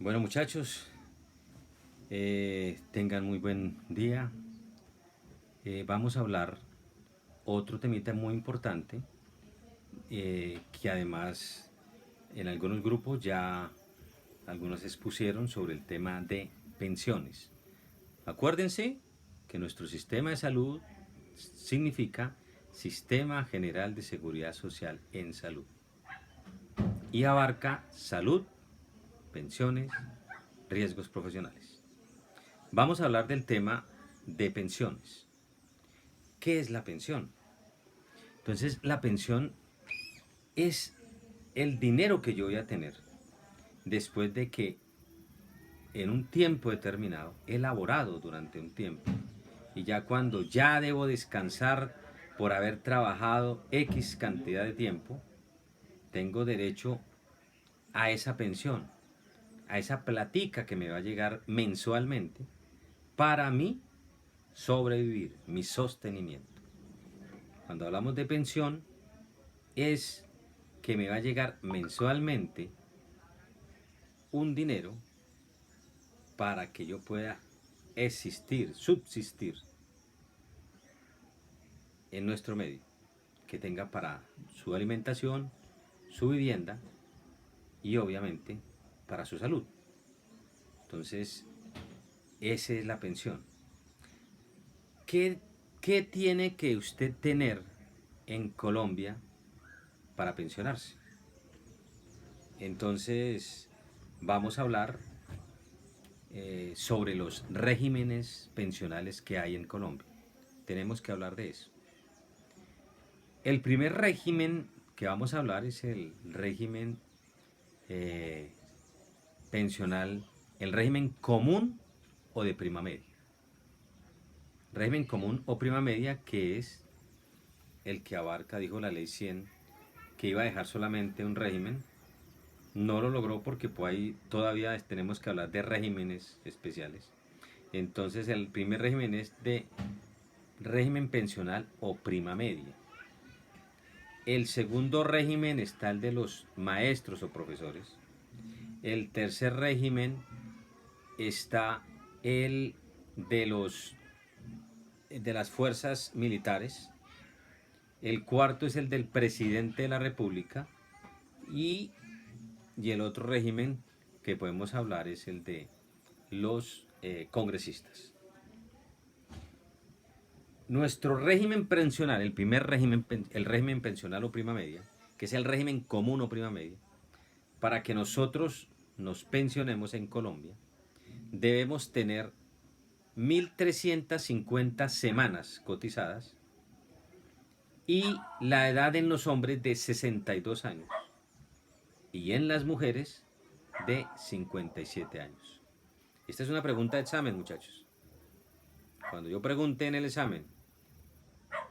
Bueno, muchachos, tengan muy buen día. Vamos a hablar otro temita muy importante que además en algunos grupos ya algunos expusieron sobre el tema de pensiones. Acuérdense que nuestro sistema de salud significa Sistema General de Seguridad Social en Salud y abarca salud, pensiones, riesgos profesionales. Vamos a hablar del tema de pensiones. ¿Qué es la pensión? Entonces, la pensión es el dinero que yo voy a tener después de que en un tiempo determinado he laborado durante un tiempo y ya cuando ya debo descansar por haber trabajado X cantidad de tiempo, tengo derecho a esa pensión, a esa platica que me va a llegar mensualmente para mí sobrevivir, mi sostenimiento. Cuando hablamos de pensión, es que me va a llegar mensualmente un dinero para que yo pueda existir, subsistir en nuestro medio, que tenga para su alimentación, su vivienda y obviamente para su salud. Entonces, esa es la pensión. ¿Qué, qué tiene que usted tener en Colombia para pensionarse? Entonces, vamos a hablar sobre los regímenes pensionales que hay en Colombia. Tenemos que hablar de eso. El primer régimen que vamos a hablar es el régimen eh, pensional, el régimen común o de prima media. Régimen común o prima media, que es el que abarca, dijo la ley 100, que iba a dejar solamente un régimen. No lo logró porque pues, ahí todavía tenemos que hablar de regímenes especiales. Entonces el primer régimen es de régimen pensional o prima media. El segundo régimen está el de los maestros o profesores. El tercer régimen está el de los de las fuerzas militares. El cuarto es el del presidente de la República y, y el otro régimen que podemos hablar es el de los congresistas. Nuestro régimen pensional, el primer régimen, el régimen pensional o prima media, que es el régimen común o prima media, para que nosotros nos pensionemos en Colombia, debemos tener 1.350 semanas cotizadas y la edad en los hombres de 62 años y en las mujeres de 57 años. Esta es una pregunta de examen, muchachos. Cuando yo pregunte en el examen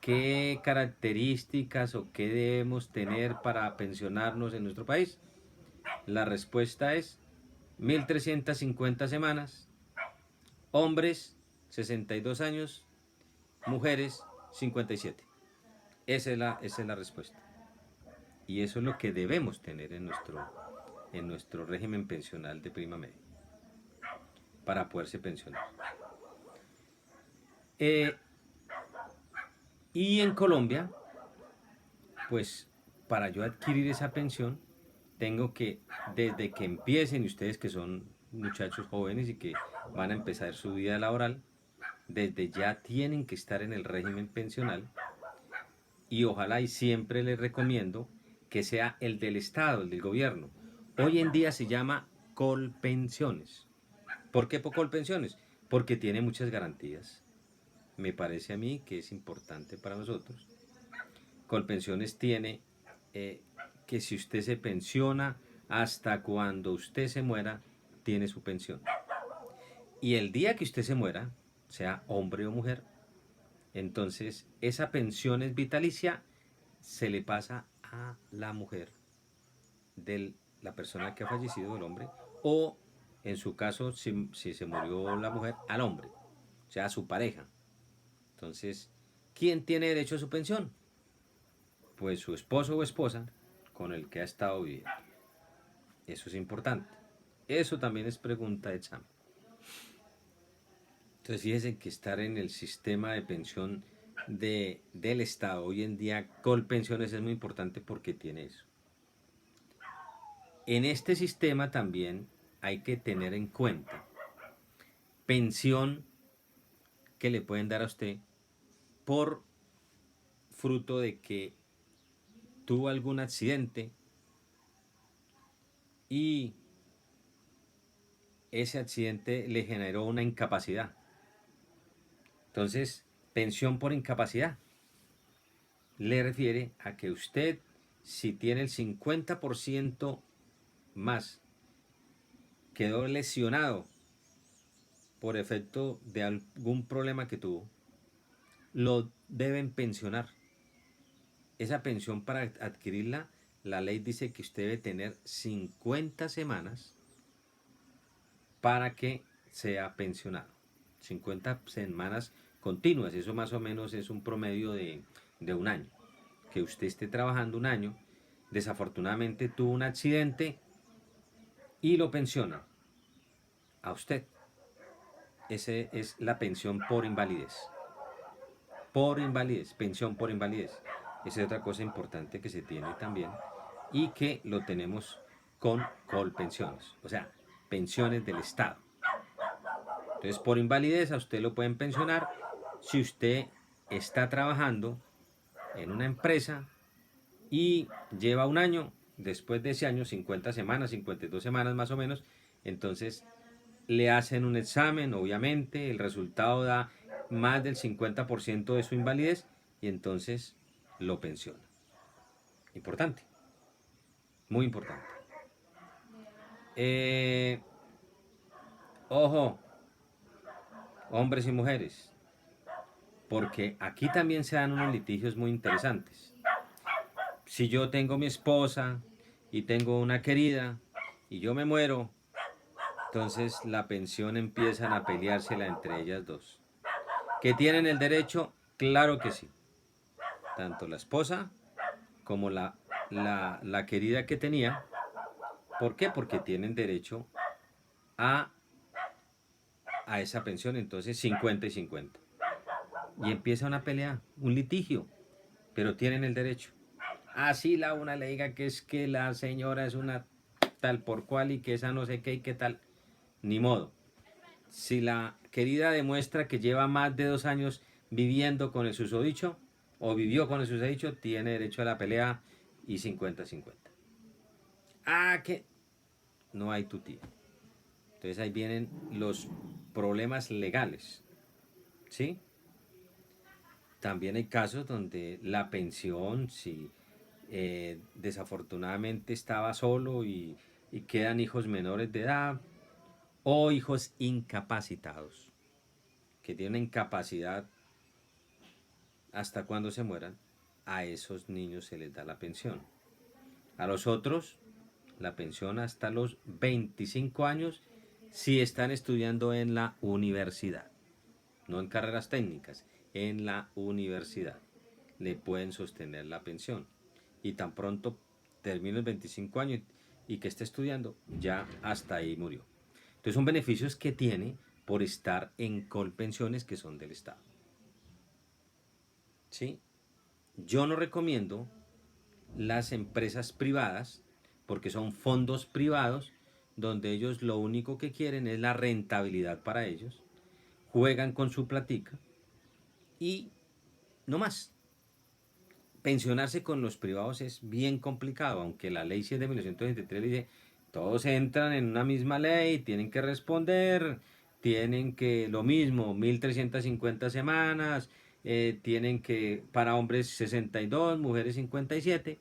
qué características o qué debemos tener para pensionarnos en nuestro país, la respuesta es 1.350 semanas, hombres 62 años, mujeres 57. Esa es la respuesta. Y eso es lo que debemos tener en nuestro régimen pensional de prima media para poderse pensionar. Y en Colombia, pues para yo adquirir esa pensión, tengo que, desde que empiecen, y ustedes que son muchachos jóvenes y que van a empezar su vida laboral, desde ya tienen que estar en el régimen pensional y ojalá y siempre les recomiendo que sea el del Estado, el del gobierno. Hoy en día se llama Colpensiones. ¿Por qué Colpensiones? Porque tiene muchas garantías. Me parece a mí que es importante para nosotros. Colpensiones tiene que si usted se pensiona, hasta cuando usted se muera, tiene su pensión. Y el día que usted se muera, sea hombre o mujer, entonces esa pensión es vitalicia, se le pasa a la mujer de la persona que ha fallecido, el hombre, o en su caso, si se murió la mujer, al hombre, o sea, a su pareja. Entonces, ¿quién tiene derecho a su pensión? Pues su esposo o esposa con el que ha estado viviendo. Eso es importante. Eso también es pregunta de examen. Entonces fíjense que estar en el sistema de pensión del Estado hoy en día, Colpensiones, es muy importante porque tiene eso. En este sistema también hay que tener en cuenta pensión que le pueden dar a usted por fruto de que tuvo algún accidente y ese accidente le generó una incapacidad. Entonces, pensión por incapacidad le refiere a que usted, si tiene el 50% más, quedó lesionado por efecto de algún problema que tuvo, lo deben pensionar. Esa pensión, para adquirirla, la ley dice que usted debe tener 50 semanas para que sea pensionado. 50 semanas continuas, eso más o menos es un promedio de un año. Que usted esté trabajando un año, desafortunadamente tuvo un accidente y lo pensiona a usted. Esa es la pensión por invalidez. Por invalidez, pensión por invalidez. Esa es otra cosa importante que se tiene también y que lo tenemos con Colpensiones, o sea, pensiones del Estado. Entonces, por invalidez a usted lo pueden pensionar si usted está trabajando en una empresa y lleva un año, después de ese año, 50 semanas, 52 semanas más o menos, entonces le hacen un examen, obviamente, el resultado da más del 50% de su invalidez y entonces lo pensiona. Importante, muy importante. Ojo, hombres y mujeres, porque aquí también se dan unos litigios muy interesantes. Si yo tengo mi esposa y tengo una querida y yo me muero, entonces la pensión empiezan a peleársela entre ellas dos. ¿Que tienen el derecho? Claro que sí. Tanto la esposa como la querida que tenía. ¿Por qué? Porque tienen derecho a, a esa pensión, entonces 50 y 50. Y empieza una pelea, un litigio, pero tienen el derecho. Así la una le diga que es que la señora es una tal por cual y que esa no sé qué y qué tal. Ni modo. Si la querida demuestra que lleva más de 2 años viviendo con el susodicho o vivió con el susodicho, tiene derecho a la pelea y 50-50. Ah, que no hay tutía. Entonces ahí vienen los problemas legales, ¿sí? También hay casos donde la pensión, si desafortunadamente estaba solo y quedan hijos menores de edad o hijos incapacitados, que tienen incapacidad hasta cuando se mueran, a esos niños se les da la pensión. A los otros, la pensión hasta los 25 años si están estudiando en la universidad, no en carreras técnicas, en la universidad. Le pueden sostener la pensión. Y tan pronto termine los 25 años y que esté estudiando, ya hasta ahí murió. Entonces son beneficios que tiene por estar en Colpensiones, que son del Estado. ¿Sí? Yo no recomiendo las empresas privadas porque son fondos privados donde ellos lo único que quieren es la rentabilidad para ellos, juegan con su platica y no más. Pensionarse con los privados es bien complicado, aunque la ley 7 de 1923 dice todos entran en una misma ley, tienen que responder, tienen que lo mismo, 1350 semanas, tienen que para hombres 62, mujeres 57,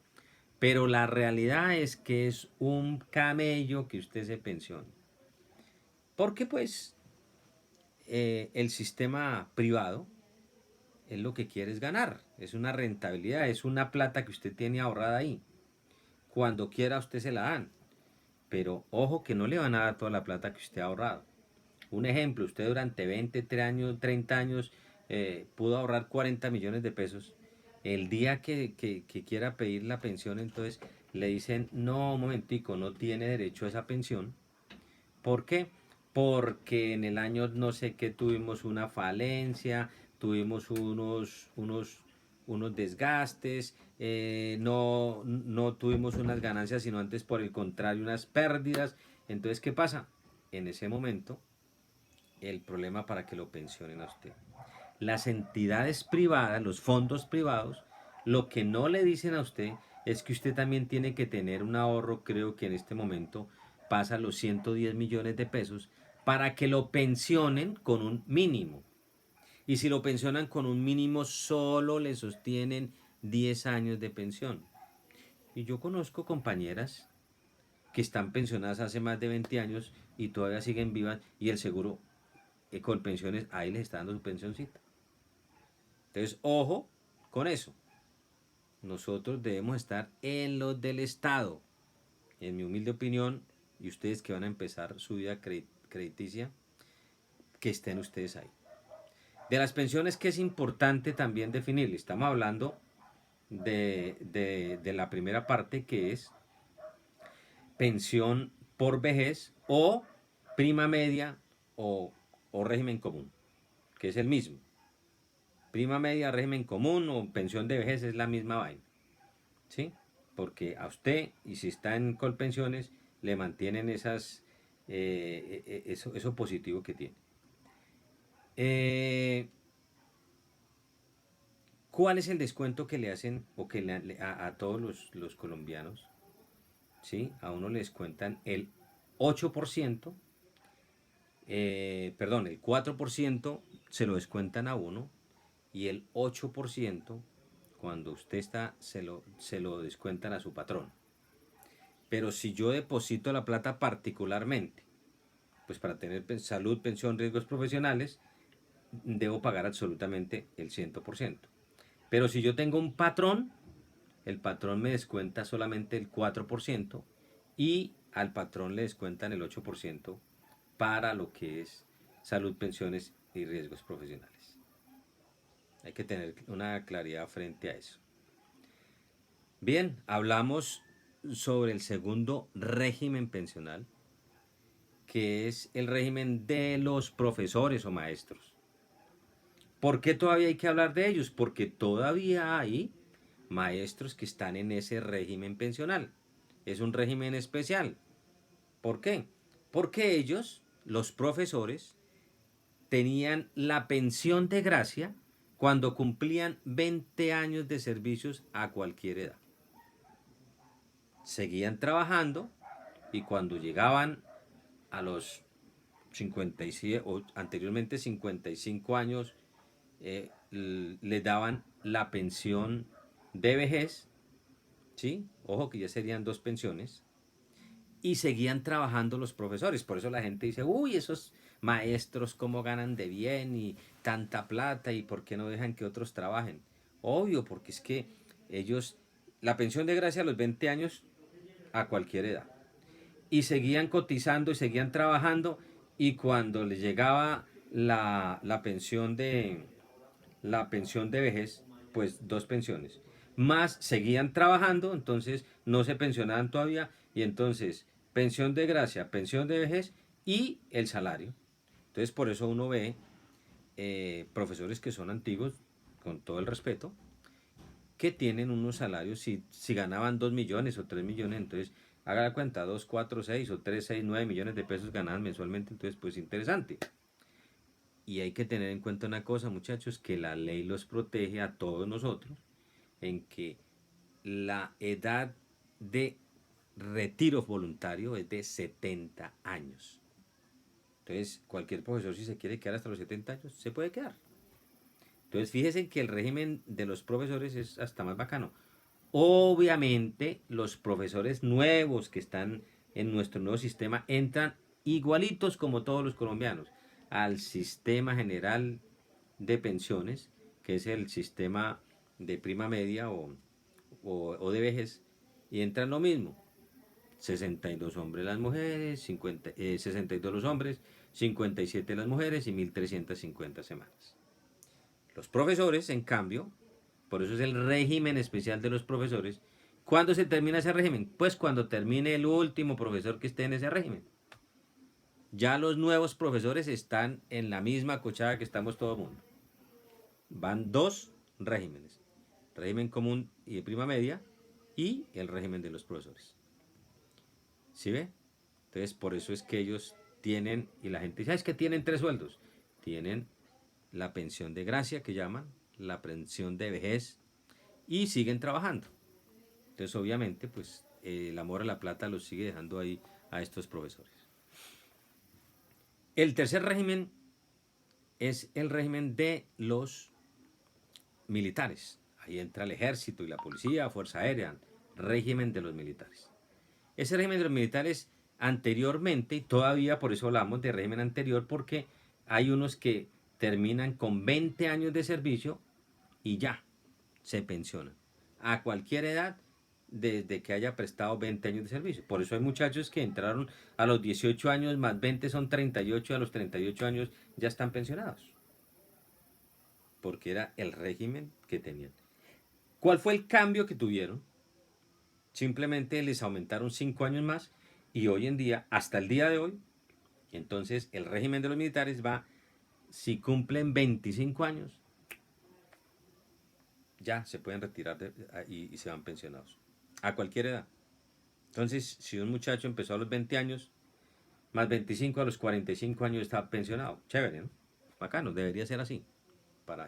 pero la realidad es que es un camello que usted se pensione. Porque pues el sistema privado es lo que quiere es ganar, es una rentabilidad, es una plata que usted tiene ahorrada ahí. Cuando quiera usted se la dan, pero ojo que no le van a dar toda la plata que usted ha ahorrado. Un ejemplo, usted durante 20, 30 años pudo ahorrar 40 millones de pesos. El día que quiera pedir la pensión, entonces le dicen, no, un momentico, no tiene derecho a esa pensión ¿Por qué? Porque en el año no sé qué tuvimos una falencia, tuvimos unos desgastes, no tuvimos unas ganancias, sino antes por el contrario unas pérdidas. Entonces, ¿qué pasa? En ese momento, el problema para que lo pensionen a usted. Las entidades privadas, los fondos privados, lo que no le dicen a usted es que usted también tiene que tener un ahorro, creo que en este momento pasa los 110 millones de pesos, para que lo pensionen con un mínimo. Y si lo pensionan con un mínimo, solo le sostienen 10 años de pensión. Y yo conozco compañeras que están pensionadas hace más de 20 años y todavía siguen vivas y el seguro con pensiones ahí les está dando su pensioncita. Entonces, ojo con eso. Nosotros debemos estar en los del Estado. En mi humilde opinión, y ustedes que van a empezar su vida crediticia, que estén ustedes ahí. De las pensiones, que es importante también definir, estamos hablando de la primera parte, que es pensión por vejez o prima media o régimen común, que es el mismo. Prima media, régimen común o pensión de vejez es la misma vaina. ¿Sí? Porque a usted, y si está en Colpensiones, le mantienen eso positivo que tiene. ¿Cuál es el descuento que le hacen o que a todos los colombianos? ¿Sí? A uno le descuentan el 8%, perdón, el 4% se lo descuentan a uno y el 8% cuando usted está se lo descuentan a su patrón. Pero si yo deposito la plata particularmente, pues para tener salud, pensión, riesgos profesionales, debo pagar absolutamente el 100%. Pero si yo tengo un patrón, el patrón me descuenta solamente el 4% y al patrón le descuentan el 8% para lo que es salud, pensiones y riesgos profesionales. Hay que tener una claridad frente a eso. Bien, hablamos sobre el segundo régimen pensional, que es el régimen de los profesores o maestros. ¿Por qué todavía hay que hablar de ellos? Porque todavía hay maestros que están en ese régimen pensional. Es un régimen especial. ¿Por qué? Porque ellos, los profesores, tenían la pensión de gracia cuando cumplían 20 años de servicios a cualquier edad. Seguían trabajando y cuando llegaban a los 57 o anteriormente 55 años, les daban la pensión de vejez, ¿sí? Ojo que ya serían dos pensiones, y seguían trabajando los profesores. Por eso la gente dice, uy, esos maestros cómo ganan de bien y tanta plata y por qué no dejan que otros trabajen. Obvio, porque es que ellos, la pensión de gracia a los 20 años a cualquier edad. Y seguían cotizando y seguían trabajando y cuando les llegaba la pensión de vejez, pues dos pensiones. Más seguían trabajando, entonces no se pensionaban todavía y entonces pensión de gracia, pensión de vejez y el salario. Entonces por eso uno ve profesores que son antiguos, con todo el respeto, que tienen unos salarios, si ganaban 2 millones o 3 millones, entonces haga la cuenta, 2 4 6 o 3 6 9 millones de pesos ganaban mensualmente, entonces pues interesante. Y hay que tener en cuenta una cosa, muchachos, que la ley los protege a todos nosotros, en que la edad de retiro voluntario es de 70 años. Entonces, cualquier profesor, si se quiere quedar hasta los 70 años, se puede quedar. Entonces, fíjense que el régimen de los profesores es hasta más bacano. Obviamente, los profesores nuevos que están en nuestro nuevo sistema entran igualitos como todos los colombianos al sistema general de pensiones, que es el sistema de prima media o de vejez, y entran lo mismo. 62 hombres las mujeres, 62 los hombres, 57 las mujeres y 1350 semanas. Los profesores, en cambio, por eso es el régimen especial de los profesores. ¿Cuándo se termina ese régimen? Pues cuando termine el último profesor que esté en ese régimen. Ya los nuevos profesores están en la misma cochada que estamos todo el mundo. Van dos regímenes. Régimen común y de prima media y el régimen de los profesores. ¿Sí ve? Entonces, por eso es que ellos tienen, y la gente dice, es que tienen tres sueldos. Tienen la pensión de gracia, que llaman, la pensión de vejez, y siguen trabajando. Entonces, obviamente, pues el amor a la plata los sigue dejando ahí a estos profesores. El tercer régimen es el régimen de los militares. Ahí entra el ejército y la policía, fuerza aérea, régimen de los militares. Ese régimen de los militares anteriormente, y todavía por eso hablamos de régimen anterior, porque hay unos que terminan con 20 años de servicio y ya, se pensionan. A cualquier edad, desde que haya prestado 20 años de servicio. Por eso hay muchachos que entraron a los 18 años, más 20 son 38, a los 38 años ya están pensionados. Porque era el régimen que tenían. ¿Cuál fue el cambio que tuvieron? Simplemente les aumentaron 5 años más y hoy en día, hasta el día de hoy, entonces el régimen de los militares va, si cumplen 25 años, ya se pueden retirar y se van pensionados. A cualquier edad. Entonces, si un muchacho empezó a los 20 años, más 25 a los 45 años está pensionado. Chévere, ¿no? Bacano, debería ser así.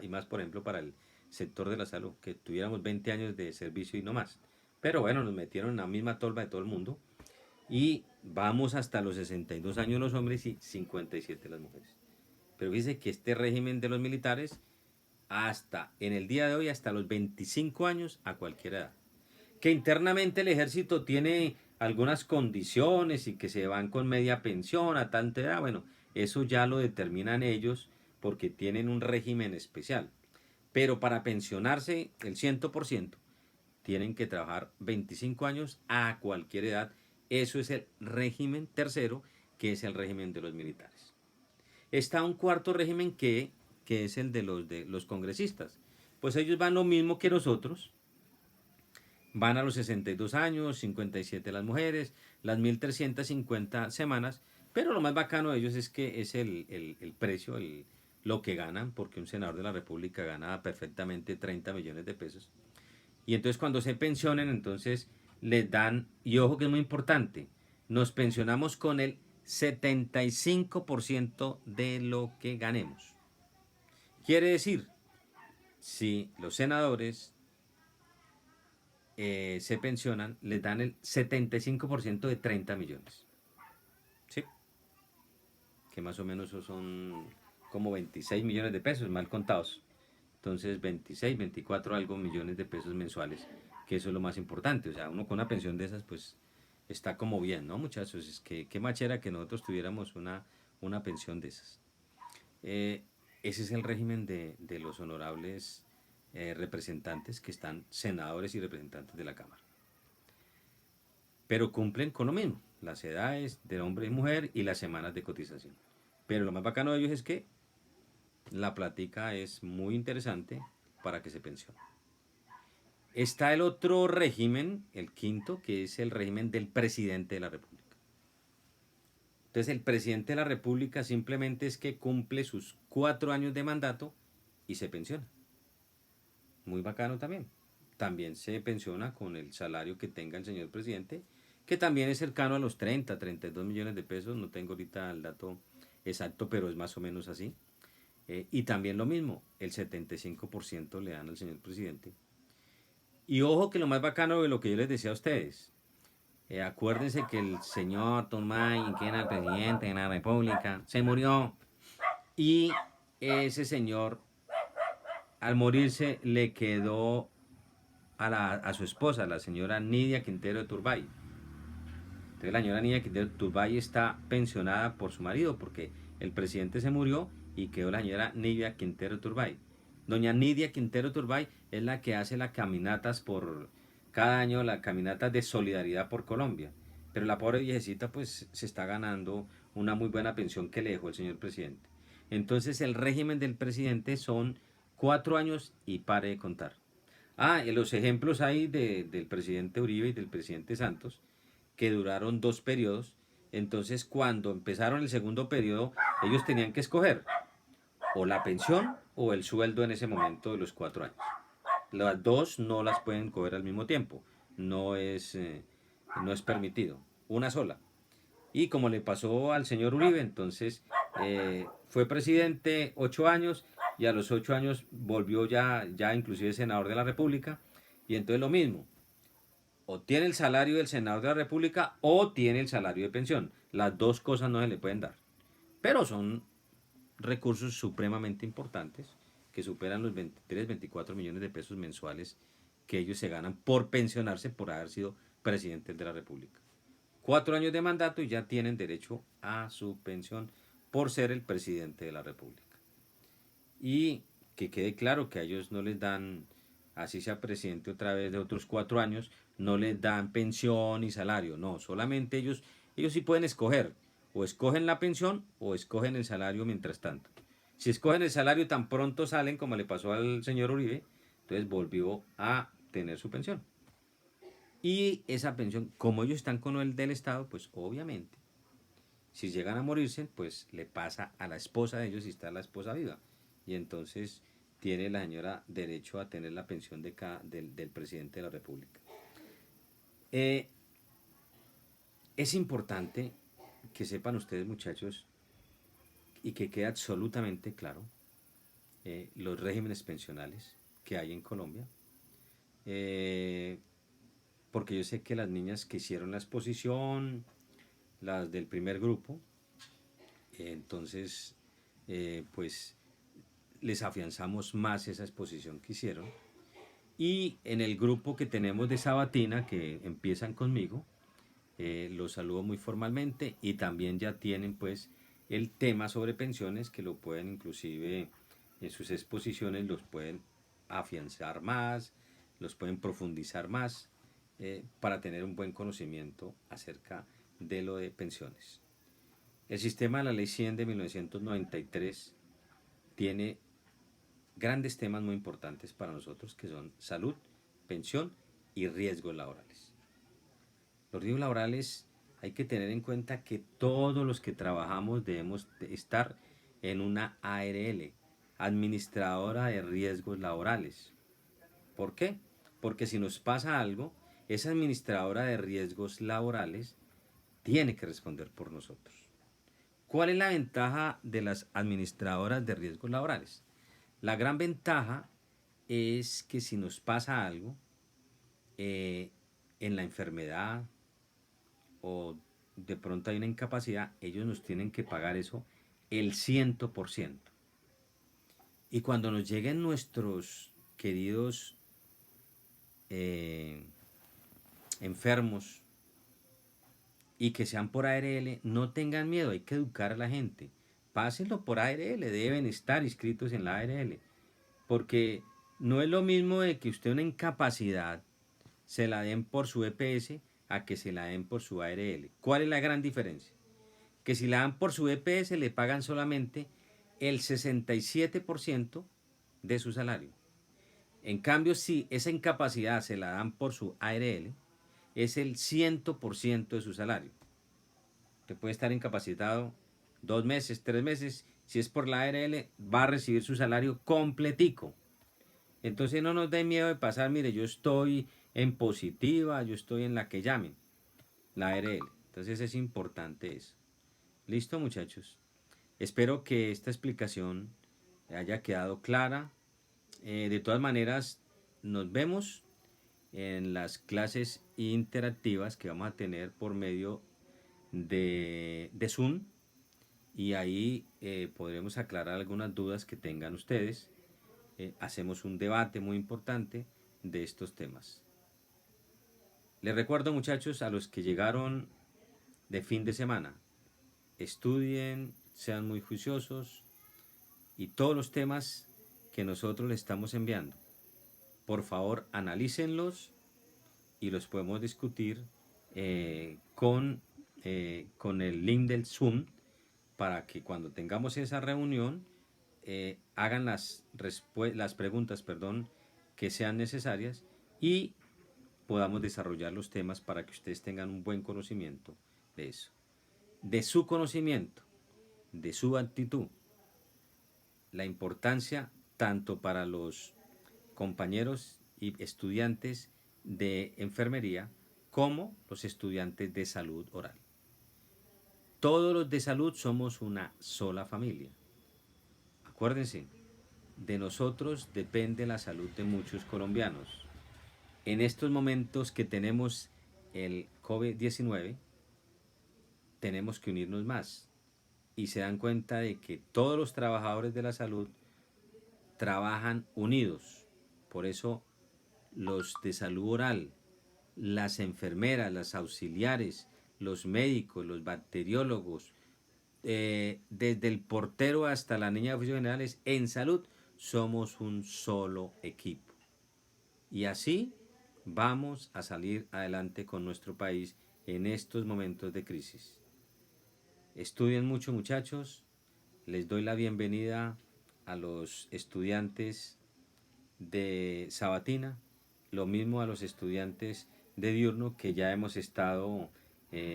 Y más, por ejemplo, para el sector de la salud, que tuviéramos 20 años de servicio y no más. Pero bueno, nos metieron en la misma tolva de todo el mundo y vamos hasta los 62 años los hombres y 57 las mujeres. Pero dice que este régimen de los militares, hasta en el día de hoy, hasta los 25 años a cualquier edad. Que internamente el ejército tiene algunas condiciones y que se van con media pensión a tanta edad, bueno, eso ya lo determinan ellos porque tienen un régimen especial. Pero para pensionarse el 100%, tienen que trabajar 25 años a cualquier edad. Eso es el régimen tercero, que es el régimen de los militares. Está un cuarto régimen que es el de los congresistas. Pues ellos van lo mismo que nosotros. Van a los 62 años, 57 las mujeres, las 1350 semanas. Pero lo más bacano de ellos es que es el precio, lo que ganan, porque un senador de la República gana perfectamente 30 millones de pesos. Y entonces cuando se pensionen, entonces les dan, y ojo que es muy importante, nos pensionamos con el 75% de lo que ganemos. Quiere decir, si los senadores se pensionan, les dan el 75% de 30 millones. ¿Sí? Que más o menos son como 26 millones de pesos, mal contados. Entonces 26, 24 algo millones de pesos mensuales, que eso es lo más importante. O sea, uno con una pensión de esas, pues está como bien, ¿no, muchachos? Es que qué machera que nosotros tuviéramos una pensión de esas. Ese es el régimen de los honorables representantes que están senadores y representantes de la Cámara. Pero cumplen con lo mismo, las edades de hombre y mujer y las semanas de cotización. Pero lo más bacano de ellos es que la plática es muy interesante para que se pensione. Está el otro régimen, el quinto, que es el régimen del presidente de la República. Entonces el presidente de la República simplemente es que cumple sus 4 años de mandato y se pensiona. Muy bacano también. También se pensiona con el salario que tenga el señor presidente, que también es cercano a los 30, 32 millones de pesos. No tengo ahorita el dato exacto, pero es más o menos así. Y también lo mismo, el 75% le dan al señor presidente. Y ojo que lo más bacano de lo que yo les decía a ustedes, acuérdense que el señor Tomay, que era el presidente de la República, se murió. Y ese señor, al morirse, le quedó a su esposa, la señora Nidia Quintero de Turbay. Entonces la señora Nidia Quintero de Turbay está pensionada por su marido, porque el presidente se murió y quedó la señora Nidia Quintero de Turbay. Doña Nidia Quintero Turbay es la que hace las caminatas por cada año, las caminatas de solidaridad por Colombia. Pero la pobre viejecita pues se está ganando una muy buena pensión que le dejó el señor presidente. Entonces el régimen del presidente son 4 años y pare de contar. Y los ejemplos hay del presidente Uribe y del presidente Santos, que duraron 2 periodos. Entonces, cuando empezaron el segundo periodo, ellos tenían que escoger o la pensión o el sueldo en ese momento de los 4 años. Las dos no las pueden coger al mismo tiempo. No es, no es permitido. Una sola. Y como le pasó al señor Uribe, entonces fue presidente 8 años y a los 8 años volvió ya inclusive senador de la República. Y entonces lo mismo, o tiene el salario del senador de la República o tiene el salario de pensión. Las dos cosas no se le pueden dar. Pero son recursos supremamente importantes que superan los 23, 24 millones de pesos mensuales que ellos se ganan por pensionarse por haber sido presidentes de la República. 4 años de mandato y ya tienen derecho a su pensión por ser el presidente de la República. Y que quede claro que a ellos no les dan, así sea presidente otra vez de otros 4 años, no les dan pensión y salario, no, solamente ellos sí pueden escoger, o escogen la pensión o escogen el salario mientras tanto. Si escogen el salario tan pronto salen, como le pasó al señor Uribe, entonces volvió a tener su pensión. Y esa pensión, como ellos están con el del Estado, pues obviamente, si llegan a morirse, pues le pasa a la esposa de ellos si está la esposa viva. Y entonces tiene la señora derecho a tener la pensión del presidente de la República. Eh, es importante que sepan ustedes, muchachos, y que quede absolutamente claro los regímenes pensionales que hay en Colombia. Porque yo sé que las niñas que hicieron la exposición, las del primer grupo, entonces pues les afianzamos más esa exposición que hicieron. Y en el grupo que tenemos de Sabatina, que empiezan conmigo, los saludo muy formalmente y también ya tienen pues el tema sobre pensiones que lo pueden inclusive en sus exposiciones los pueden afianzar más, los pueden profundizar más para tener un buen conocimiento acerca de lo de pensiones. El sistema de la Ley 100 de 1993 tiene grandes temas muy importantes para nosotros que son salud, pensión y riesgos laborales. Los riesgos laborales hay que tener en cuenta que todos los que trabajamos debemos estar en una ARL, Administradora de Riesgos Laborales. ¿Por qué? Porque si nos pasa algo, esa administradora de riesgos laborales tiene que responder por nosotros. ¿Cuál es la ventaja de las administradoras de riesgos laborales? La gran ventaja es que si nos pasa algo en la enfermedad o de pronto hay una incapacidad, ellos nos tienen que pagar eso el 100%. Y cuando nos lleguen nuestros queridos enfermos y que sean por ARL, no tengan miedo, hay que educar a la gente. Pásenlo por ARL, deben estar inscritos en la ARL. Porque no es lo mismo de que usted una incapacidad se la den por su EPS a que se la den por su ARL. ¿Cuál es la gran diferencia? Que si la dan por su EPS le pagan solamente el 67% de su salario. En cambio, si esa incapacidad se la dan por su ARL, es el 100% de su salario. Usted puede estar incapacitado 2 meses, 3 meses. Si es por la ARL, va a recibir su salario completico. Entonces no nos dé miedo de pasar, mire, yo estoy en positiva, yo estoy en la que llamen, la ARL. Entonces es importante eso. ¿Listo, muchachos? Espero que esta explicación haya quedado clara. De todas maneras, nos vemos en las clases interactivas que vamos a tener por medio de Zoom y ahí podremos aclarar algunas dudas que tengan ustedes. Hacemos un debate muy importante de estos temas. Les recuerdo, muchachos, a los que llegaron de fin de semana, estudien, sean muy juiciosos y todos los temas que nosotros les estamos enviando, por favor analícenlos y los podemos discutir con el link del Zoom para que cuando tengamos esa reunión hagan las preguntas, que sean necesarias y podamos desarrollar los temas para que ustedes tengan un buen conocimiento de eso. de su conocimiento, de su actitud, la importancia tanto para los compañeros y estudiantes de enfermería como los estudiantes de salud oral. Todos los de salud somos una sola familia. Acuérdense, de nosotros depende la salud de muchos colombianos. En estos momentos que tenemos el COVID-19, tenemos que unirnos más y se dan cuenta de que todos los trabajadores de la salud trabajan unidos. Por eso los de salud oral, las enfermeras, las auxiliares, los médicos, los bacteriólogos, desde el portero hasta la niña de oficios generales, en salud somos un solo equipo. Y así vamos a salir adelante con nuestro país en estos momentos de crisis. Estudien mucho, muchachos. Les doy la bienvenida a los estudiantes de Sabatina, lo mismo a los estudiantes de diurno que ya hemos estado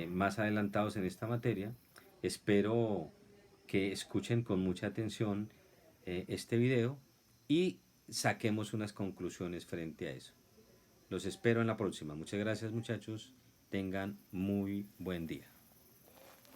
más adelantados en esta materia. Espero que escuchen con mucha atención este video y saquemos unas conclusiones frente a eso. Los espero en la próxima. Muchas gracias, muchachos. Tengan muy buen día.